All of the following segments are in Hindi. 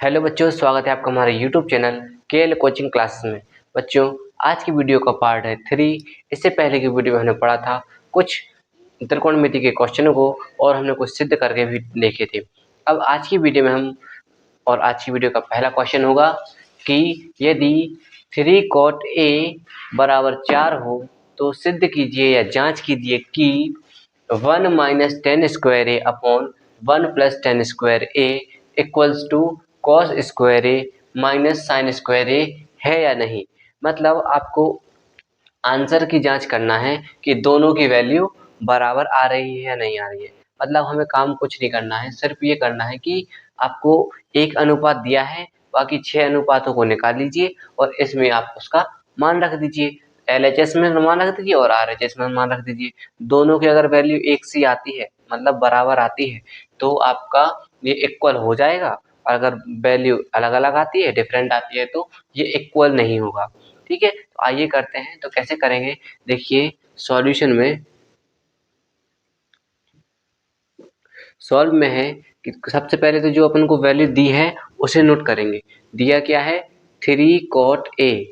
हेलो बच्चों, स्वागत है आपका हमारे YouTube channel KL coaching classes में। बच्चों, आज की वीडियो का पार्ट है 3। इससे पहले की वीडियो में हमने पढ़ा था कुछ त्रिकोणमिति के क्वेश्चनों को और हमने कुछ सिद्ध करके भी देखे थे। अब आज की वीडियो में आज की वीडियो का पहला क्वेश्चन होगा कि यदि 3 cot A बराबर 4 हो तो सिद्ध कीजिए या जांच कीजिए कि 1 minus ten square A upon 1 plus ten square A equals to cos square A minus sine square A है या नहीं। मतलब आपको आंसर की जांच करना है कि दोनों की वैल्यू बराबर आ रही है या नहीं आ रही है। मतलब हमें काम कुछ नहीं करना है, सिर्फ ये करना है कि आपको एक अनुपात दिया है, बाकी 6 अनुपातों को निकाल लीजिए और इसमें आप उसका मान रख दीजिए। LHS में मान रख दीजिए और RHS में मान रख दीजिए। दोनों की अगर वैल्यू एक सी आती है, मतलब बराबर आती है, तो आपका ये इक्वल हो जाएगा। अगर वैल्यू अलग अलग आती है, डिफरेंट आती है, तो ये इक्वल नहीं होगा। ठीक है, तो आइए करते हैं। तो कैसे करेंगे, देखिए सॉल्यूशन में सॉल्व में है कि सबसे पहले तो जो अपन को वैल्यू दी है उसे नोट करेंगे। दिया क्या है, 3 cot A।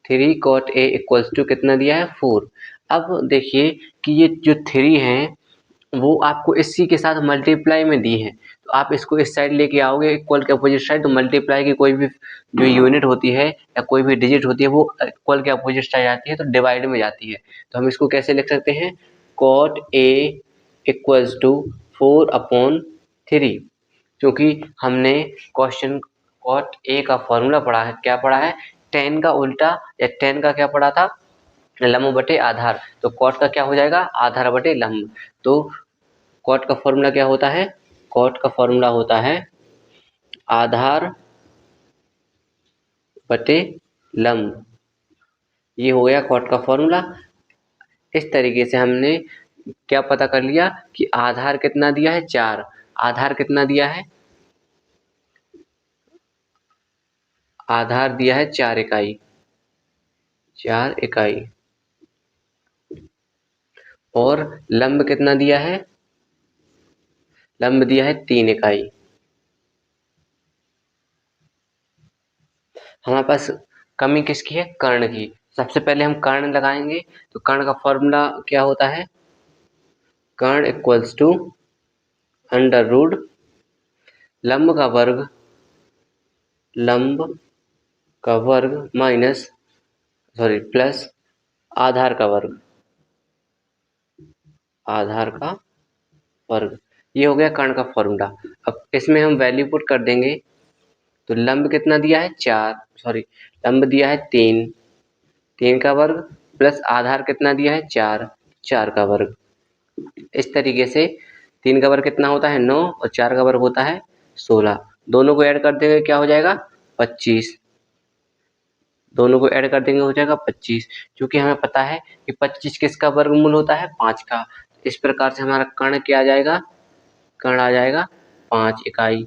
3 cot A equals to कितना दिया है, 4। अब देखिए कि ये जो 3 है वो आपको इसी के साथ मल्टीप्लाई में दी है, तो आप इसको इस साइड लेके आओगे इक्वल के अपोजिट साइड, तो मल्टीप्लाई की कोई भी जो यूनिट होती है या कोई भी डिजिट होती है वो इक्वल के अपोजिट साइड जाती है, तो डिवाइड में जाती है। तो हम इसको कैसे लिख सकते हैं, cot A इक्वल्स टू 4/3। क्योंकि हमने क्वेश्चन cot A का फॉर्मूला पढ़ा है, क्या पढ़ा है, tan का उल्टा या tan का क्या पढ़ा था, लंब बटे आधार। तो cot का क्या हो जाएगा, आधार बटे लंब। तो cot का फॉर्मूला क्या होता है, cot का फॉर्मूला होता है आधार बटे लंब। ये हो गया cot का फॉर्मूला। इस तरीके से हमने क्या पता कर लिया कि आधार कितना दिया है, 4। आधार कितना दिया है, आधार दिया है 4 इकाई, 4 इकाई। और लंब कितना दिया है, लंब दिया है 3 इकाई। हमारे पास कमी किसकी है, कर्ण की। सबसे पहले हम कर्ण लगाएंगे, तो कर्ण का फॉर्मूला क्या होता है, कर्ण इक्वल्स टू अंडर रूट लंब का वर्ग, लंब का वर्ग माइनस प्लस आधार का वर्ग, आधार का वर्ग। ये हो गया कर्ण का फॉर्मूला। अब इसमें हम वैल्यू पुट कर देंगे, तो लंब कितना दिया है, 4, लंब दिया है 3, 3 का वर्ग प्लस आधार कितना दिया है, 4, 4 का वर्ग। इस तरीके से 3 का वर्ग कितना होता है, 9, और 4 का वर्ग होता है 16। दोनों को ऐड कर देंगे, क्या हो जाएगा, 25। दोनों को ऐड कर देंगे, हो जाएगा 25। क्योंकि हमें पता है कि 25 किसका वर्गमूल होता है, 5 का। इस प्रकार से हमारा कर्ण क्या आ जाएगा, कर्ण आ जाएगा 5 इकाई।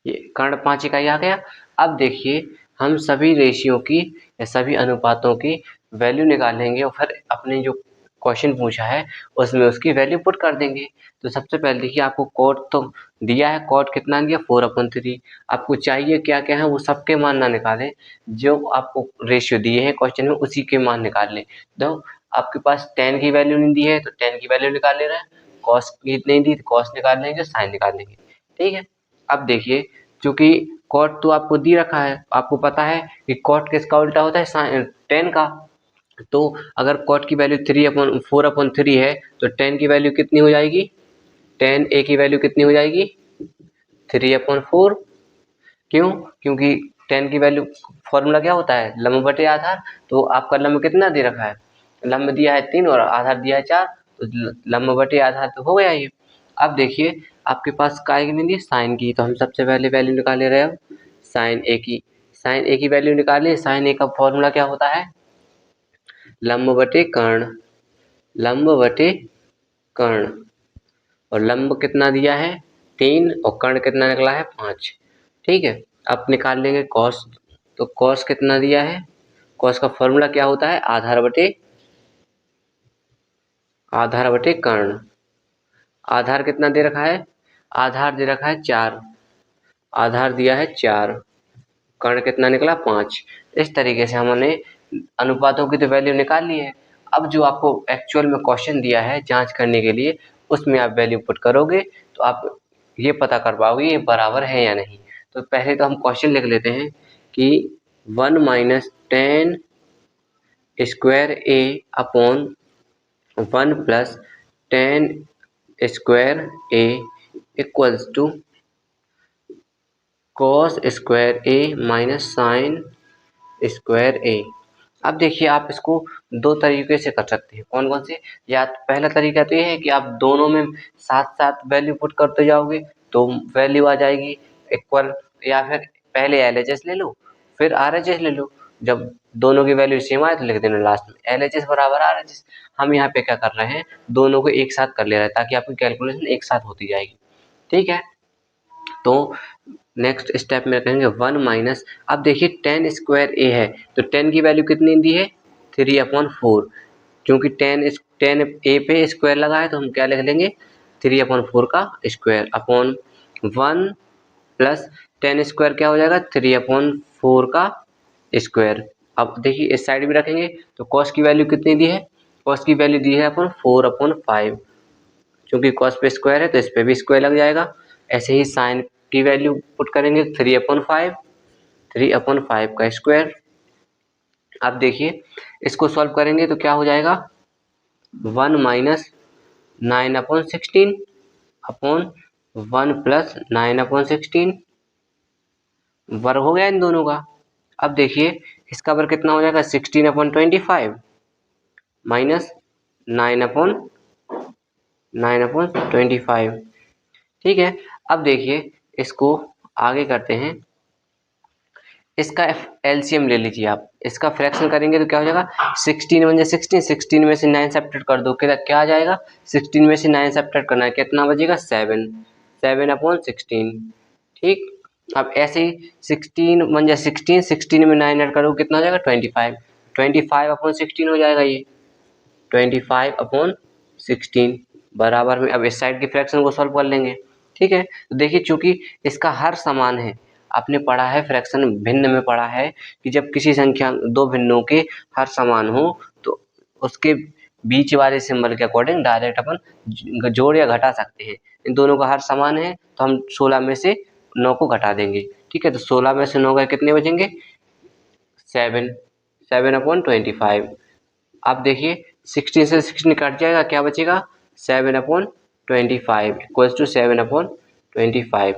ये कर्ण 5 इकाई आ गया। अब देखिए हम सभी रेशियो की या सभी अनुपातों की वैल्यू निकालेंगे और फिर अपने जो क्वेश्चन पूछा है उसमें उसकी वैल्यू पुट कर देंगे। तो सबसे पहले देखिए, आपको कॉट तो दिया है, कॉट कितना दिया, 4/3। आपको चाहिए क्या क्या है, वो सबके मान ना निकालें, जो आपको रेशियो दिए हैं क्वेश्चन में उसी के मान निकाल लें। तो आपके पास tan की वैल्यू नहीं दी है तो tan की वैल्यू निकाल ले रहे हैं, cos की नहीं दी तो cos निकाल लेंगे, sin निकाल लेंगे। ठीक है, अब देखिए क्योंकि कॉट तो आपको दी रखा है, आपको पता है कि कॉट किसका उल्टा होता है, tan का। तो अगर कॉट की वैल्यू 4/3 है तो tan की वैल्यू कितनी हो जाएगी, tan A की वैल्यू कितनी हो जाएगी, 3/4। क्यों, क्योंकि tan की वैल्यू फॉर्मूला क्या होता है, लंब बटे आधार। तो आपका लंब कितना दे रखा है, लंब दिया है 3 और आधार दिया है 4, तो लंब बटे आधार तो हो गया ये। अब देखिए आपके पास काय की नहीं दी, साइन की। तो हम सबसे पहले वैल्यू निकाले रहे हम साइन ए की। साइन ए की वैल्यू निकालिए। साइन ए का फॉर्मूला क्या होता है, लंब बटे कर्ण, लंब बटे कर्ण। और लंब कितना दिया है, 3, और कर्ण कितना निकला है, 5। ठीक है, अब निकाल लेंगे कॉस। तो कॉस कितना दिया है, कॉस का फॉर्मूला क्या होता है, आधार बटे कर्ण। आधार कितना दे रखा है, आधार दे रखा है 4, आधार दिया है 4, कर्ण कितना निकला 5। इस तरीके से हमने अनुपातों की तो वैल्यू निकाल ली है। अब जो आपको एक्चुअल में क्वेश्चन दिया है जांच करने के लिए, उसमें आप वैल्यू पुट करोगे तो आप ये पता कर पाओगे ये बराबर है या नहीं। तो पहले तो हम क्वेश्चन लिख लेते हैं कि 1 minus 10 square A upon 1 plus 10 square A equals to cos square A minus sine square A. अब देखिए आप इसको दो तरीके से कर सकते हैं। कौन कौन से? या तो पहला तरीका तो ये है कि आप दोनों में साथ साथ वैल्यू पुट करते जाओगे तो वैल्यू आ जाएगी इक्वल, या फिर पहले LHS ले लो फिर RHS ले लो। जब दोनों की वैल्यू सेम आए तो लिख देना लास्ट में LHS बराबर RHS। हम यहाँ पे क्या कर रहे हैं, दोनों को एक साथ कर ले रहे हैं ताकि आपकी कैलकुलेशन एक साथ होती जाएगी। ठीक है, तो नेक्स्ट स्टेप में कहेंगे 1 माइनस, अब देखिए 10 स्क्वायर ए है तो 10 की वैल्यू कितनी दी है 3/4, क्योंकि 10 ए पे स्क्वायर लगा है तो हम क्या लिख लेंगे 3/4 का स्क्वायर अपॉन 1 प्लस 10 स्क्वायर क्या हो जाएगा 3/4 का स्क्वायर। अब देखिए इस साइड भी रखेंगे तो कॉस की वैल्यू कितनी दी है, कॉस की वैल्यू दी है अपन 4/5, क्योंकि कॉस पे स्क्वायर है तो इस पे भी स्क्वायर लग जाएगा। ऐसे ही साइन की वैल्यू पुट करेंगे 3/5 का स्क्वायर। अब देखिए इसको सॉल्व करेंगे तो क्या हो जाएगा 1 माइनस 9/16 अपॉन 1 प्लस 9/16, वर्ग हो गया इन दोनों का। अब देखिए इसका वर्ग कितना हो जाएगा 16/25 माइनस 9/25। ठीक है, अब देखिए इसको आगे करते हैं, इसका एलसीएम ले लीजिए आप। इसका फ्रैक्शन करेंगे तो क्या हो जाएगा 16 1 16, 16 में से 9 सब्ट्रैक्ट कर दो, क्या आ जाएगा 16 में से 9 सब्ट्रैक्ट करना है कितना बचेगा 7/16। ठीक, अब ऐसे ही 16 1 16, 16 में 9 ऐड करो कितना हो जाएगा 25/16 हो जाएगा ये 25/16 बराबर में। अब इस साइड की फ्रैक्शन को सॉल्व कर लेंगे। ठीक है, तो देखिए चूंकि इसका हर समान है, आपने पढ़ा है फ्रैक्शन भिन्न में पढ़ा है कि जब किसी संख्या दो भिन्नों के हर समान हो तो उसके बीच वाले सिंबल के अकॉर्डिंग डायरेक्ट अपन जोड़ या घटा सकते हैं। इन दोनों का हर समान है तो हम 16 में से 9 को घटा देंगे। ठीक है, तो 16 में से 9 गए कितने बचेंगे 7/25। अब देखिए 16 से 16 कट जाएगा, क्या बचेगा 7/25 इक्वल्स टू 7/25।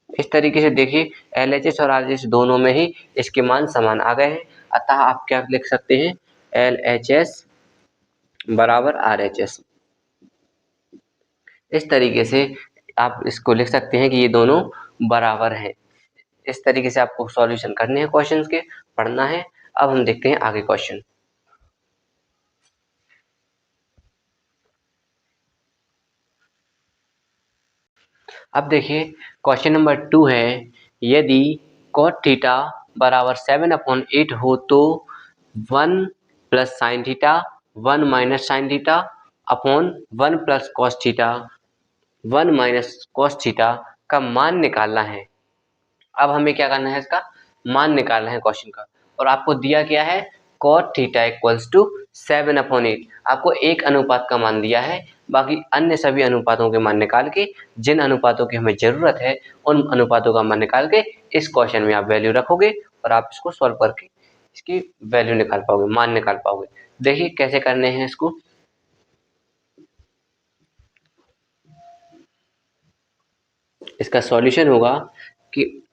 इस तरीके से देखिए LHS और RHS दोनों में ही इसके मान समान आ गए हैं, अतः आप क्या लिख सकते हैं LHS बराबर RHS। इस तरीके से आप इसको लिख सकते हैं कि ये दोनों बराबर हैं। इस तरीके से आपको सॉल्यूशन करने हैं क्वेश्चंस के, पढ़ना है। अब हम देखते हैं आगे क्वेश्चन। अब देखिए क्वेश्चन नंबर 2 है, यदि cot थीटा बराबर 7/8 हो तो 1 plus sine theta 1 minus sine theta upon 1 plus cos theta 1 minus cos theta का मान निकालना है। अब हमें क्या करना है, इसका मान निकालना है क्वेश्चन का, और आपको दिया क्या है cot थीटा इक्वल्स टू 7/8। आपको एक अनुपात का मान दिया है, बाकी अन्य सभी अनुपातों के मान निकाल के, जिन अनुपातों की हमें जरूरत है उन अनुपातों का मान निकाल के इस क्वेश्चन में आप वैल्यू रखोगे और आप इसको सॉल्व करके इसकी वैल्यू निकाल पाओगे, मान निकाल पाओगे। देखिए कैसे करने हैं इसको। इसका सॉल्यूशन होगा कि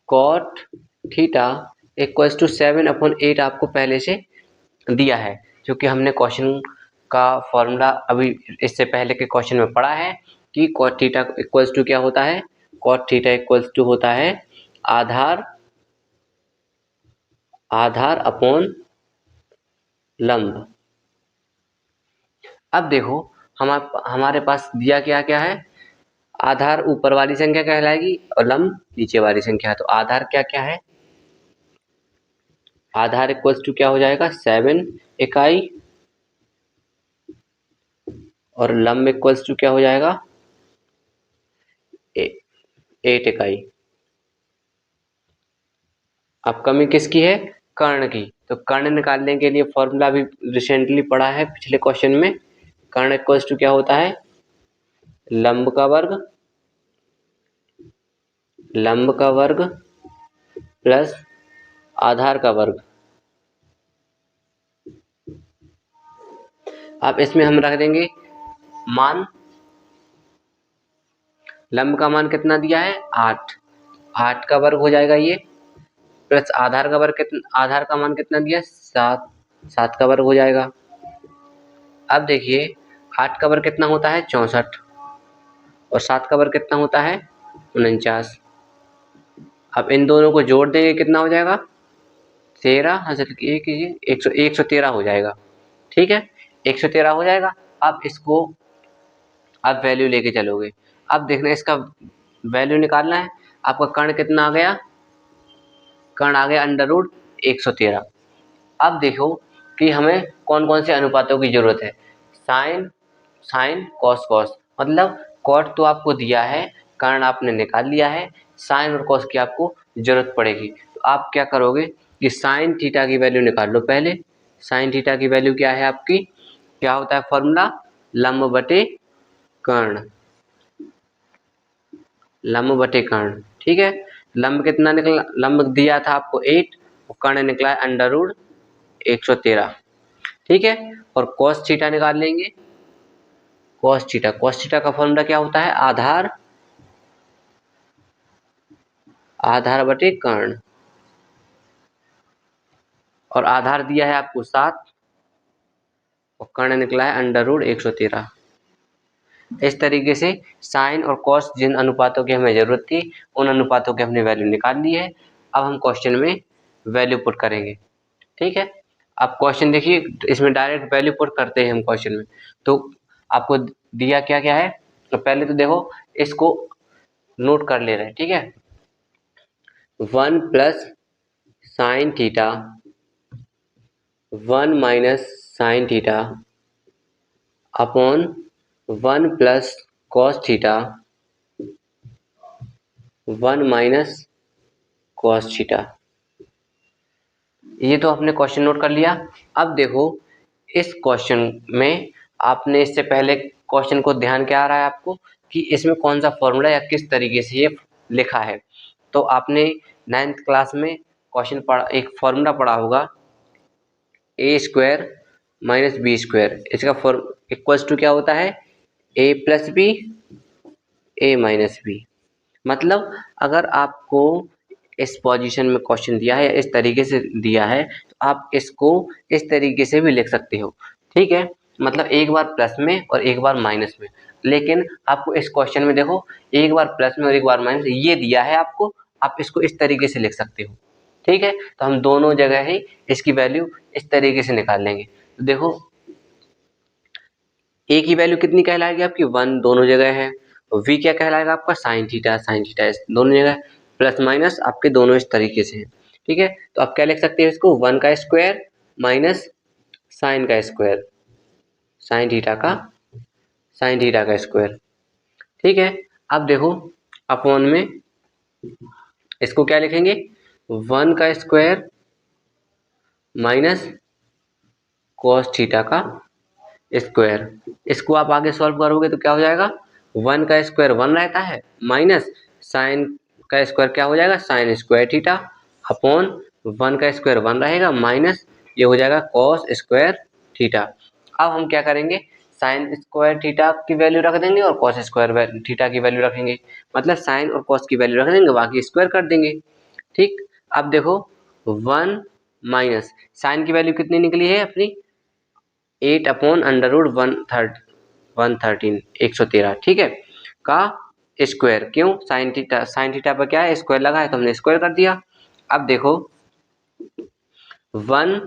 cot थीटा इक्वल्स टू 7/8 आपको पहले से दिया है, क्योंकि हमने क्वेश्चन का फॉर्मूला अभी इससे पहले के क्वेश्चन में पढ़ा है कि cot थीटा इक्वल्स टू क्या होता है, cot थीटा इक्वल्स टू होता है आधार अपॉन लंब। अब देखो हमारे पास दिया क्या क्या है, आधार ऊपर वाली संख्या कहलाएगी और लंब नीचे वाली संख्या है। तो आधार क्या क्या है, आधार इक्वल्स टू क्या हो जाएगा 7 इकाई और लंब इक्वल्स टू क्या हो जाएगा 8 इकाई। अब कमी किसकी है? कर्ण की। तो कर्ण निकालने के लिए फॉर्मूला भी रिसेंटली पढ़ा है पिछले क्वेश्चन में। कर्ण इक्वल्स टू क्या होता है? लंब का वर्ग प्लस आधार का वर्ग। अब इसमें हम रख देंगे मान। लंब का मान कितना दिया है? 8। 8 का वर्ग हो जाएगा ये, प्लस आधार का वर्ग आधार का मान कितना दिया? 7। 7 का वर्ग हो जाएगा। अब देखिए 8 का वर्ग कितना होता है? 64। और 7 का वर्ग कितना होता है? 49। अब इन दोनों को जोड़ देंगे, कितना हो जाएगा? 13 हासिल कीजिए 113 हो जाएगा। ठीक है, 113 हो जाएगा। अब इसको आप वैल्यू लेके चलोगे। अब देखना इसका वैल्यू निकालना है। आपका कर्ण कितना आ गया? कर्ण आ गया अंडर रूट 113। अब देखो कि हमें कौन कौन से अनुपातों की जरूरत है। साइन कॉस कॉस, मतलब कॉट तो आपको दिया है, कर्ण आपने निकाल लिया है, साइन और कॉस की आपको जरूरत पड़ेगी। तो आप क्या करोगे कि साइन थीटा की वैल्यू निकाल लो पहले। साइन थीटा की वैल्यू क्या है आपकी? क्या होता है फॉर्मूला? लंब बटे कर्ण। लंब बटे कर्ण, ठीक है। लंब कितना निकला? लंब दिया था आपको 8 और कर्ण निकला है अंडर रूट 113। ठीक है, और कॉस थीटा निकाल लेंगे। कॉस थीटा का फॉर्मूला क्या होता है? आधार बटे कर्ण। और आधार दिया है आपको 7 और कर्ण निकला है अंडर रूट 113। इस तरीके से साइन और कॉस जिन अनुपातों की हमें जरूरत थी उन अनुपातों की हमने वैल्यू निकाल ली है। अब हम क्वेश्चन में वैल्यू पुट करेंगे। ठीक है, अब क्वेश्चन देखिए, इसमें डायरेक्ट वैल्यू पुट करते हैं हम क्वेश्चन में। तो आपको दिया क्या क्या है? तो पहले तो देखो इसको नोट कर ले रहे हैं। ठीक है, 1 plus sine theta 1 minus sine theta upon 1 plus cos theta 1 minus cos theta. ये तो आपने क्वेश्चन नोट कर लिया। अब देखो इस क्वेश्चन में आपने इससे पहले क्वेश्चन को ध्यान क्या आ रहा है आपको कि इसमें कौन सा फॉर्मूला या किस तरीके से ये लिखा है। तो आपने 9th क्लास में क्वेश्चन पढ़ा, एक फॉर्मूला पढ़ा होगा a² माइनस b²। इसका इक्वल्स टू क्या होता है? a plus B a minus B. मतलब अगर आपको इस पोजीशन में क्वेश्चन दिया है या इस तरीके से दिया है तो आप इसको इस तरीके से भी लिख सकते हो। ठीक है, मतलब एक बार प्लस में और एक बार माइनस में। लेकिन आपको इस क्वेश्चन में देखो एक बार प्लस में और एक बार माइनस ये दिया है आपको, आप इसको इस तरीके से लिख सकते हो। ठीक है, तो हम दोनों जगह ही इसकी वैल्यू इस तरीके से निकाल लेंगे। तो देखो ए की वैल्यू कितनी कहलाएगी आपकी? 1 दोनों जगह है। और वी क्या कहलाएगा आपका? साइन थीटा दोनों जगह, प्लस माइनस आपके दोनों इस तरीके से हैं। ठीक है, तो आप क्या लिख सकते हैं इसको? 1 का स्क्वायर माइनस साइन का स्क्वायर, साइन थीटा का स्क्वायर। ठीक है, अब देखो अपॉन में इसको क्या लिखेंगे? 1 का स्क्वायर माइनस कॉस थीटा का स्क्वायर। इसको आप आगे सॉल्व करोगे तो क्या हो जाएगा? 1 का स्क्वायर 1 रहता है माइनस साइन का स्क्वायर क्या हो जाएगा? साइन स्क्वायर थीटा अपॉन 1 का स्क्वायर 1 रहेगा माइनस ये हो जाएगा कॉस स्क्वायर थीटा। अब हम क्या करेंगे? साइन स्क्वायर थीटा की वैल्यू रख देंगे और कॉस स्क्वायर थीटा की वैल्यू रखेंगे। मतलब साइन और कॉस की वैल्यू रख देंगे, बाकी स्क्वायर कर देंगे। ठीक, अब देखो 1 माइनस साइन की वैल्यू कितनी निकली है अपनी? 8 अपॉन अंडर रूट 113। ठीक है, का स्क्वायर। क्यों? साइन थीटा पर क्या है? स्क्वायर लगा है तो हमने स्क्वायर कर दिया। अब देखो 1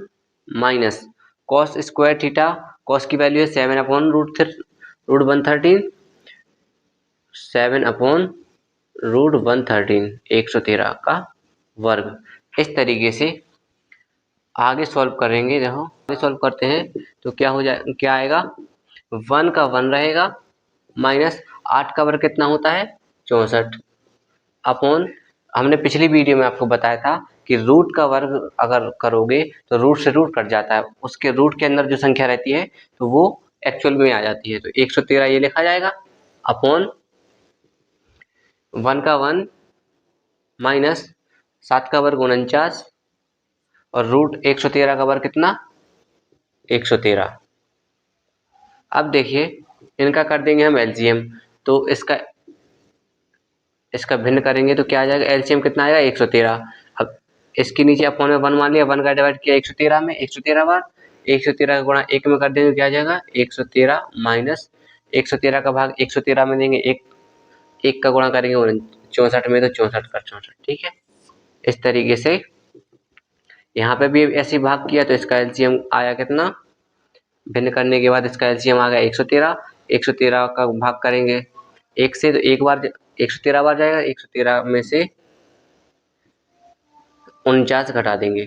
minus cos square theta, cos की वैल्यू है 7 अपॉन रूट 113, 7 अपॉन रूट 113 का वर्ग। इस तरीके से आगे सॉल्व करेंगे। देखो आगे सॉल्व करते हैं तो क्या आएगा? 1 का 1 रहेगा माइनस 8 का वर्ग कितना होता है? 64 अपॉन, हमने पिछली वीडियो में आपको बताया था कि रूट का वर्ग अगर करोगे तो रूट से रूट कट जाता है, उसके रूट के अंदर जो संख्या रहती है तो वो एक्चुअल में आ जाती है। तो 113 ये लिखा जाएगा अपॉन 1 का 1 माइनस 7 का वर्ग 49 और रूट 113 का वर्ग कितना 113। अब देखिए इनका कर देंगे हम एलसीएम, तो इसका भिन्न करेंगे तो क्या आ जाएगा, एलसीएम कितना आएगा 113। अब इसके नीचे अपॉन में 1 मान लिया, 1 का डिवाइड किया 113 में, 113 बार, 113 का गुणा 1 में कर देंगे तो क्या आ जाएगा 113 माइनस 113 का भाग 113 में देंगे, 1 का गुणा करेंगे 64 में तो 64 का 64। ठीक है, इस तरीके से यहाँ पे भी ऐसे भाग किया तो इसका एलसीएम आया कितना, भिन्न करने के बाद इसका एलसीएम आ गया 113। 113 का भाग करेंगे 1 से तो एक बार 113 बार जाएगा, 113 में से 49 घटा देंगे।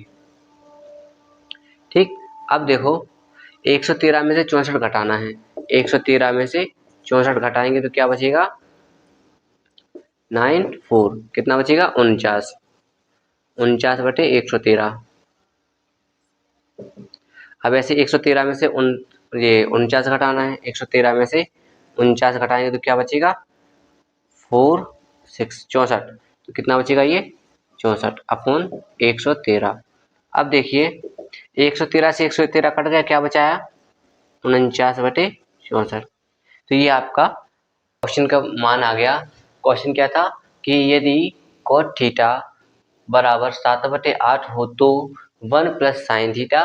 ठीक, अब देखो 113 में से 64 घटाना है, 113 में से 64 घटाएंगे तो क्या बचेगा 94, कितना बचेगा 49, 49 बटे 113। अब ऐसे 113 में से 49 घटाना है, 113 में से 49 घटाएंगे तो क्या बचेगा 64, तो कितना बचेगा ये 64 अपॉन 113। अब देखिए 113 से 113 कट गया, क्या बचाया 49 बटे 64। तो ये आपका क्वेश्चन का मान आ गया। क्वेश्चन क्या था कि यदि cot थीटा बराबर 7/8 हो तो 1 plus sine theta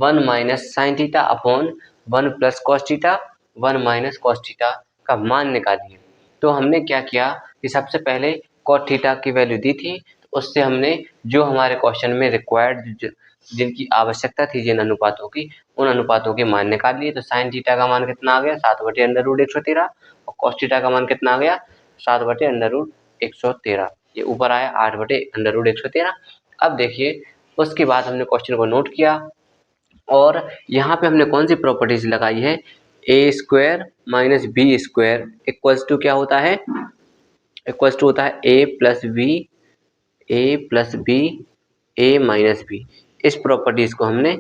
1 minus sine theta upon 1 plus cos theta 1 minus cos theta का मान निकालिए। तो हमने क्या किया कि सबसे पहले cot थीटा की वैल्यू दी थी, तो उससे हमने जो हमारे क्वेश्चन में रिक्वायर्ड जिनकी आवश्यकता थी जिन अनुपातों की, उन अनुपातों के मान निकाल लिए। तो साइन थीटा का मान कितना आ गया 7/√113 और कॉस थीटा का मान कितना आ गया 7/√113। ये ऊपर आया 8/√113। अब देखिए उसके बाद हमने क्वेश्चन को नोट किया और यहाँ पे हमने कौन सी प्रॉपर्टीज लगाई है, A square minus B square equals to क्या होता है, इक्वल्स टू होता है A plus B A minus B. इस प्रॉपर्टीज को हमने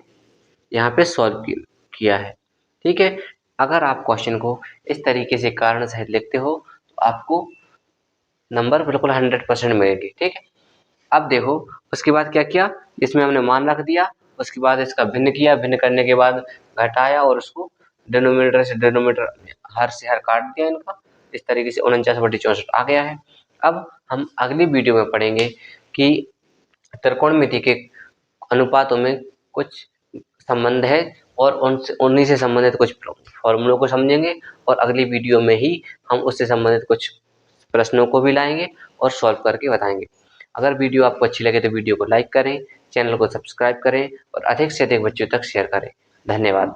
यहाँ पे सॉल्व किया है। ठीक है, अगर आप क्वेश्चन को इस तरीके से कारण सहित लिखते हो तो आपको नंबर बिल्कुल 100% मिलेगी। ठीक है, अब देखो उसके बाद क्या किया, इसमें हमने मान रख दिया, उसके बाद इसका भिन्न किया, भिन्न करने के बाद घटाया और उसको डिनोमिनेटर से डिनोमिनेटर हर से हर काट दिया इनका, इस तरीके से 49/64 आ गया है। अब हम अगली वीडियो में पढ़ेंगे कि त्रिकोणमिति के अनुपातों में कुछ संबंध है और उन्हीं से संबंधित कुछ फॉर्मूलों को समझेंगे और अगली वीडियो में ही हम उससे संबंधित कुछ प्रश्नों को भी लाएंगे और सॉल्व करके बताएंगे। अगर वीडियो आपको अच्छी लगे तो वीडियो को लाइक करें, चैनल को सब्सक्राइब करें और अधिक से अधिक बच्चों तक शेयर करें। धन्यवाद।